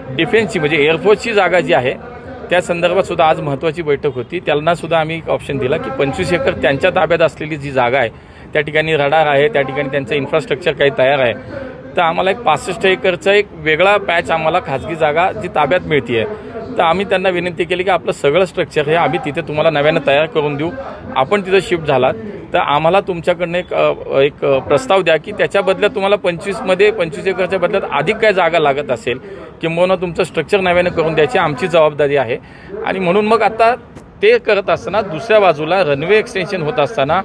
डिफेन्सची म्हणजे एअरफोर्सची जागा जी आहे त्या संदर्भात सुद्धा आज महत्त्वाची बैठक होती। त्यांना सुद्धा आम्ही एक ऑप्शन दिला की 25 एकर त्यांच्या ताब्यात असलेली जी जागा आहे त्या ठिकाणी रडार आहे, त्या ठिकाणी त्यांचं इन्फ्रास्ट्रक्चर काही तयार आहे, तर आम्हाला एक 65 एकरचा एक वेगळा पॅच आम्हाला खाजगी जागा जी ताब्यात मिळते आहे। तर आम्ही त्यांना विनंती केली की आपलं सगळं स्ट्रक्चर हे आम्ही तिथे तुम्हाला नव्यानं तयार करून देऊ, आपण तिथं शिफ्ट झालात तर आम्हाला तुमच्याकडनं एक प्रस्ताव द्या की त्याच्या बदल्यात तुम्हाला 25 एकरच्या बदल्यात अधिक काय जागा लागत असेल किंबहुना तुमचं स्ट्रक्चर नव्यानं करून द्यायची आमची जबाबदारी आहे। आणि म्हणून मग आता ते करत असताना दुसऱ्या बाजूला रनवे एक्सटेन्शन होत असताना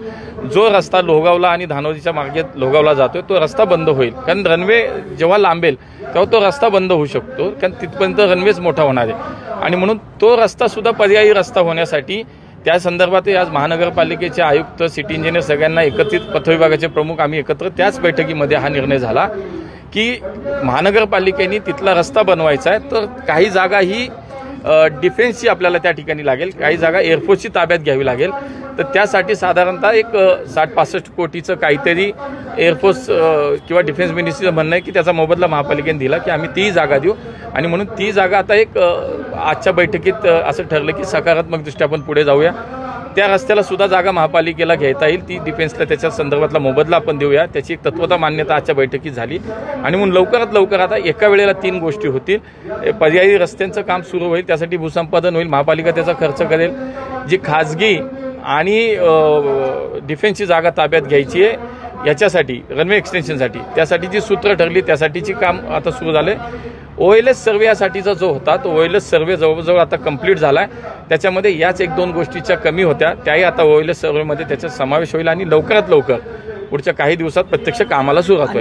जो रस्ता लोहगावला आणि धानोरीच्या मार्गे लोहगावला जातोय तो रस्ता बंद होईल, कारण रनवे जेव्हा लांबेल तेव्हा तो रस्ता बंद होऊ शकतो, कारण तिथपर्यंत रनवेच मोठा होणार आहे। आणि म्हणून तो रस्ता सुद्धा पर्यायी रस्ता होण्यासाठी त्या संदर्भात आज महानगरपालिकेचे आयुक्त, सिटी इंजिनियर सगळ्यांना एकत्रित, पथविभागाचे प्रमुख आम्ही एकत्र त्याच बैठकीमध्ये हा निर्णय झाला की महानगरपालिकेने तिथला रस्ता बनवायचा आहे, तर काही जागा ही डिफेन्सची आपल्याला त्या ठिकाणी लागेल, काही जागा एअरफोर्सची ताब्यात घ्यावी लागेल। तर त्यासाठी साधारणतः एक 60-65 कोटीचं काहीतरी एअरफोर्स किंवा डिफेन्स मिनिस्ट्रीचं म्हणणं आहे की त्याचा मोबदला महापालिकेने दिला की आम्ही ती जागा देऊ। आणि म्हणून ती जागा आता एक आजच्या बैठकीत असं ठरलं की सकारात्मकदृष्ट्या आपण पुढे जाऊया, त्या रस्त्याला सुद्धा जागा महापालिकेला घेता येईल, ती डिफेन्सला त्याच्या संदर्भातला मोबदला आपण देऊया, त्याची एक तत्वता मान्यता आजच्या बैठकीत झाली। आणि म्हणून लवकरात लवकर आता एका वेळेला 3 गोष्टी होतील, पर्यायी रस्त्यांचं काम सुरू होईल, त्यासाठी भूसंपादन होईल, महापालिका त्याचा खर्च करेल, जी खाजगी आणि डिफेन्सची जागा ताब्यात घ्यायची आहे याच्यासाठी रनवे एक्सटेन्शनसाठी, त्यासाठी जी सूत्र ठरली त्यासाठीची काम आता सुरू झाले। OLS सर्वेसाठीचा जो होता तो OLS सर्वे जवळजवळ आता कंप्लीट झाला आहे, त्याच्यामध्ये याच 1-2 गोष्टीच्या कमी होत्या, त्याही आता OLS सर्वेमध्ये त्याचा समावेश होईल आणि लवकरात लवकर पुढच्या काही दिवसात प्रत्यक्ष कामाला सुरुवात होईल।